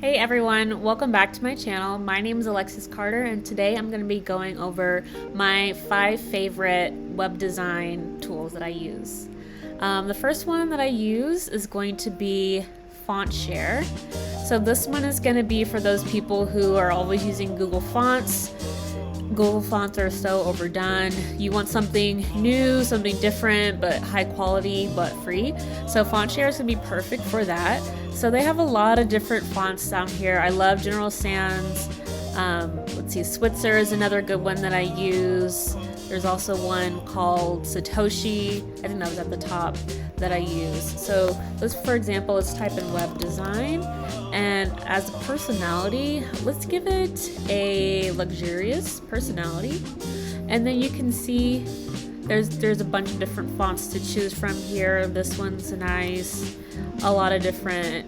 Hey everyone, welcome back to my channel. My name is Alexis Carter and today I'm going to be going over my 5 favorite web design tools that I use. The first one that I use is going to be FontShare. So this one is going to be for those people who are always using Google Fonts. Google Fonts are so overdone. You want something new, something different, but high quality, but free. So FontShare is gonna be perfect for that. So they have a lot of different fonts down here. I love General Sans. Let's see, Switzer is another good one that I use. There's also one called Satoshi. I think that was at the top that I use. So let's, for example, let's type in web design. And as a personality, let's give it a luxurious personality. And then you can see there's a bunch of different fonts to choose from here. This one's nice. A lot of different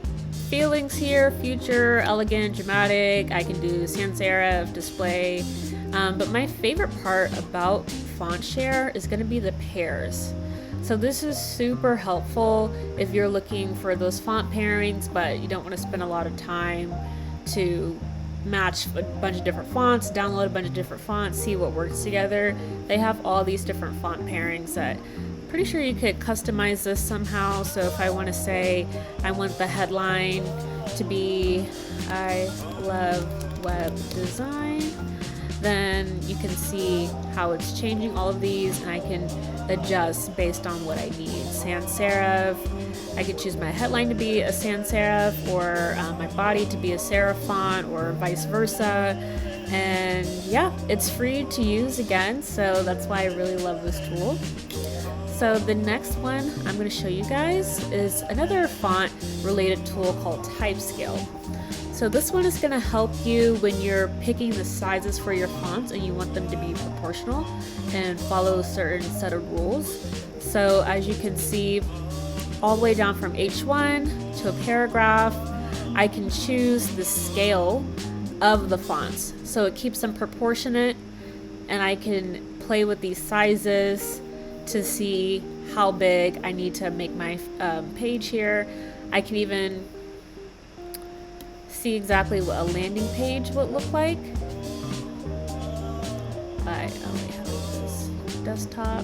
feelings here: future, elegant, dramatic. I can do sans serif, display. But my favorite part about FontShare is going to be the pairs. So this is super helpful if you're looking for those font pairings, but you don't want to spend a lot of time to match a bunch of different fonts, download a bunch of different fonts, see what works together. They have all these different font pairings that I'm pretty sure you could customize this somehow. So if I want to say I want the headline to be "I love web design," then you can see how it's changing all of these, and I can adjust based on what I need. Sans serif, I could choose my headline to be a sans serif, or my body to be a serif font, or vice versa. And yeah, it's free to use again, so that's why I really love this tool. So the next one I'm going to show you guys is another font related tool called Typescale. So this one is going to help you when you're picking the sizes for your fonts and you want them to be proportional and follow a certain set of rules. So as you can see, all the way down from H1 to a paragraph, I can choose the scale of the fonts. So it keeps them proportionate, and I can play with these sizes to see how big I need to make my page here. I can even see exactly what a landing page would look like. I only have this desktop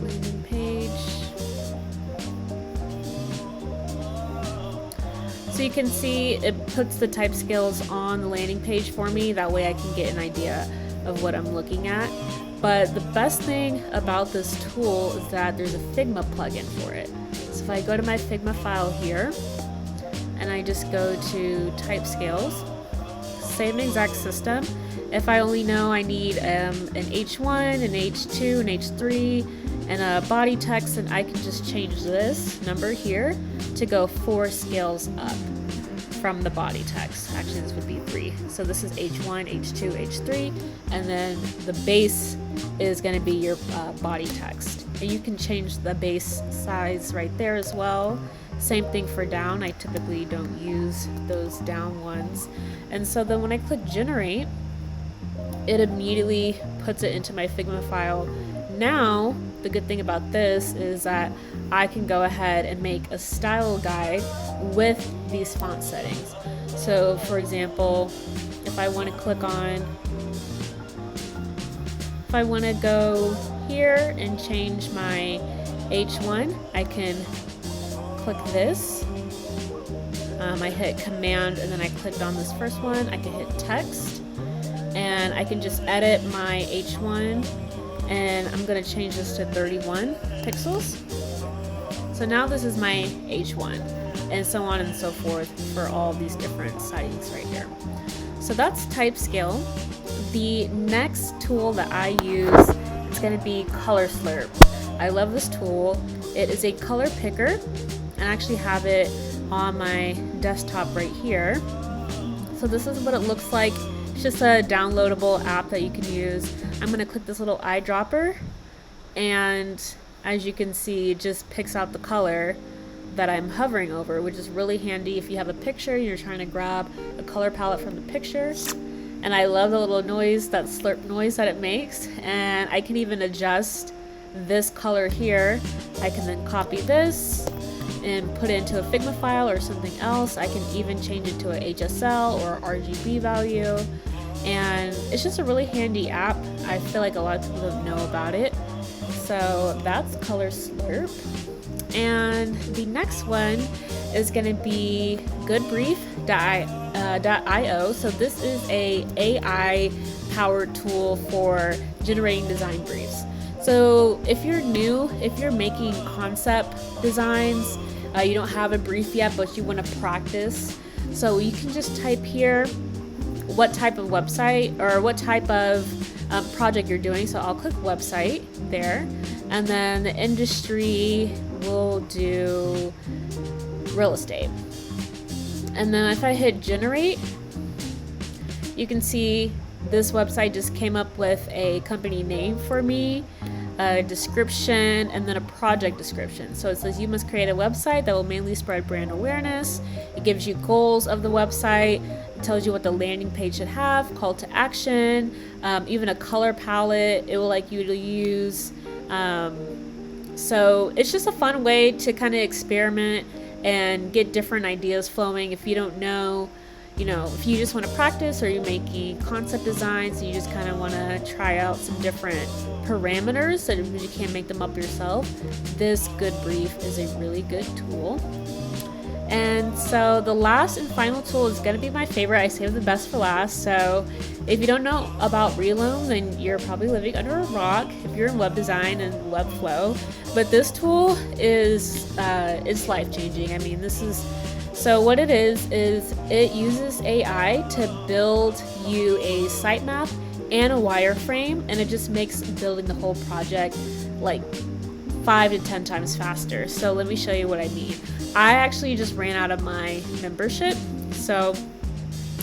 landing page. So you can see it puts the type scales on the landing page for me. That way I can get an idea of what I'm looking at. But the best thing about this tool is that there's a Figma plugin for it. So if I go to my Figma file here, and I just go to type scales, same exact system. If I only know I need an H1, an H2, an H3, and a body text, then I can just change this number here to go 4 scales up from the body text. Actually, this would be 3. So this is H1, H2, H3, and then the base is going to be your body text. And you can change the base size right there as well. Same thing for down. I typically don't use those down ones. And so then when I click generate, it immediately puts it into my Figma file. Now, the good thing about this is that I can go ahead and make a style guide with these font settings. So for example, if I want to go here and change my H1, I can click this. I hit command and then I clicked on this first one. I can hit text and I can just edit my H1, and I'm going to change this to 31 pixels. So now this is my H1, and so on and so forth for all these different settings right here. So that's Typescale. The next tool that I use is going to be Color Slurp. I love this tool. It is a color picker. I actually have it on my desktop right here. So this is what it looks like. It's just a downloadable app that you can use. I'm going to click this little eyedropper, and as you can see, it just picks out the color that I'm hovering over, which is really handy if you have a picture, you're trying to grab a color palette from the picture. And I love the little noise, that slurp noise that it makes. And I can even adjust this color here. I can then copy this and put it into a Figma file or something else. I can even change it to a HSL or RGB value. And it's just a really handy app. I feel like a lot of people don't know about it. So that's Color Slurp. And the next one is going to be Goodbrief.io. So this is a AI powered tool for generating design briefs. So if you're new, if you're making concept designs, you don't have a brief yet, but you want to practice. So you can just type here what type of website or what type of project you're doing. So I'll click website there, and then the industry will do real estate. And then if I hit generate, you can see this website just came up with a company name for me, a description, and then a project description. So it says you must create a website that will mainly spread brand awareness. It gives you goals of the website. It tells you what the landing page should have, call to action, even a color palette it will like you to use. So it's just a fun way to kind of experiment and get different ideas flowing. If you don't know, if you just want to practice, or you're making concept designs and you just kind of want to try out some different parameters so you can't make them up yourself, this Goodbrief is a really good tool. And so the last and final tool is going to be my favorite. I saved the best for last. So if you don't know about Reloom, then you're probably living under a rock if you're in web design and Webflow. But this tool is it's life-changing. I mean, so what it is it uses AI to build you a sitemap and a wireframe, and it just makes building the whole project like 5 to 10 times faster. So let me show you what I mean. I actually just ran out of my membership. So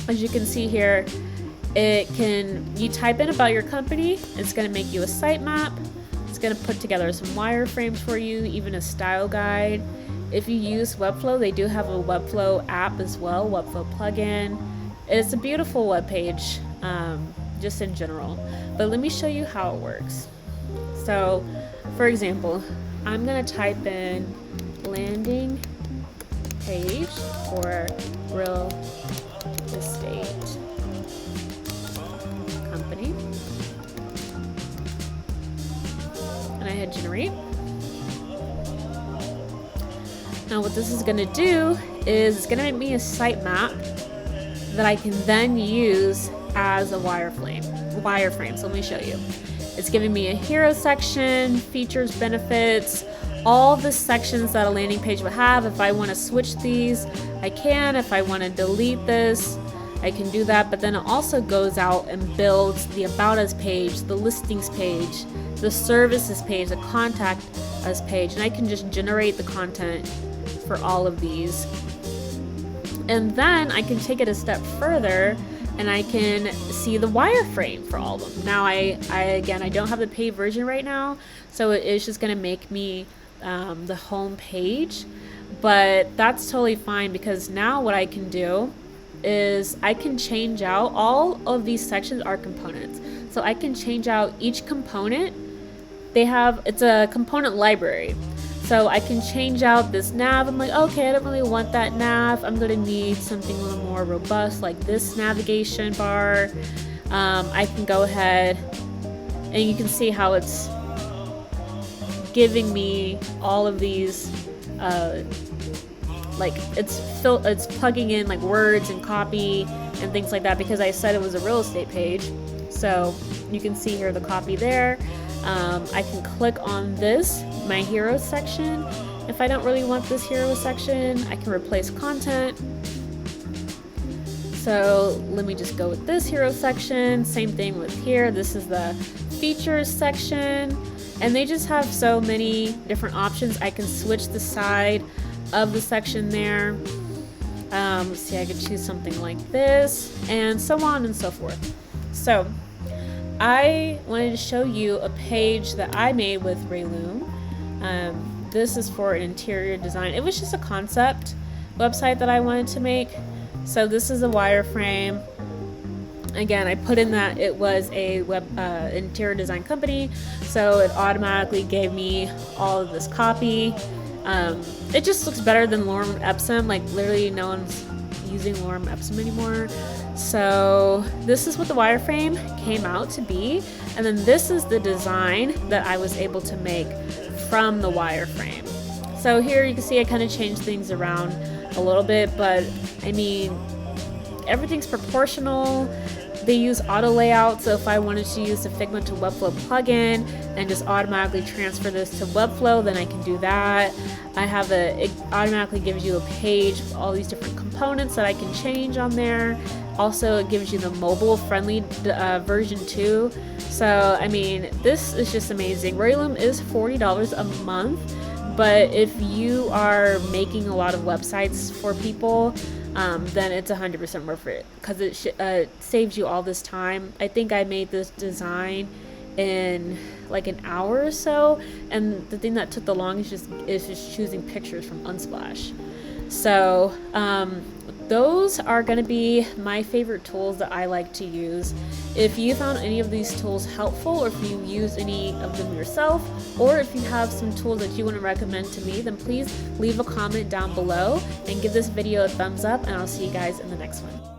as you can see here, you type in about your company, it's going to make you a sitemap. It's going to put together some wireframes for you, even a style guide. If you use Webflow, they do have a Webflow app as well, Webflow plugin. It's a beautiful web page, just in general. But let me show you how it works. So, for example, I'm going to type in landing page for real estate company. And I hit generate. Now what this is going to do is it's going to make me a sitemap that I can then use as a wireframe. So let me show you. It's giving me a hero section, features, benefits, all the sections that a landing page would have. If I want to switch these, I can. If I want to delete this, I can do that. But then it also goes out and builds the About Us page, the Listings page, the Services page, the Contact Us page, and I can just generate the content for all of these. And then I can take it a step further and I can see the wireframe for all of them. Now I don't have the paid version right now, so it is just going to make me the home page, but that's totally fine, because now what I can do is I can change out all of these sections are components. So I can change out each component. It's a component library. So I can change out this nav. I'm like, okay, I don't really want that nav. I'm gonna need something a little more robust, like this navigation bar. I can go ahead and you can see how it's giving me all of these, it's plugging in like words and copy and things like that, because I said it was a real estate page. So you can see here the copy there. I can click on this, my hero section. If I don't really want this hero section, I can replace content. So let me just go with this hero section. Same thing with here. This is the features section. And they just have so many different options. I can switch the side of the section there. Let's see, I could choose something like this, and so on and so forth. So I wanted to show you a page that I made with Reloom. This is for an interior design. It was just a concept website that I wanted to make. So this is a wireframe. Again, I put in that it was a interior design company, so it automatically gave me all of this copy. It just looks better than Lorem Ipsum. Like literally no one's using Lorem Ipsum anymore. So this is what the wireframe came out to be, and then this is the design that I was able to make from the wireframe. So here you can see I kind of changed things around a little bit, but I mean everything's proportional. They use auto layout, so if I wanted to use the Figma to Webflow plugin and just automatically transfer this to Webflow, then I can do that. It automatically gives you a page with all these different components that I can change on there. Also, it gives you the mobile friendly version too. So, I mean, this is just amazing. RoyLoom is $40 a month, but if you are making a lot of websites for people, then it's 100% worth it because it saves you all this time. I think I made this design in like an hour or so, and the thing that took the longest is just choosing pictures from Unsplash. So those are going to be my favorite tools that I like to use. If you found any of these tools helpful, or if you use any of them yourself, or if you have some tools that you want to recommend to me, then please leave a comment down below and give this video a thumbs up, and I'll see you guys in the next one.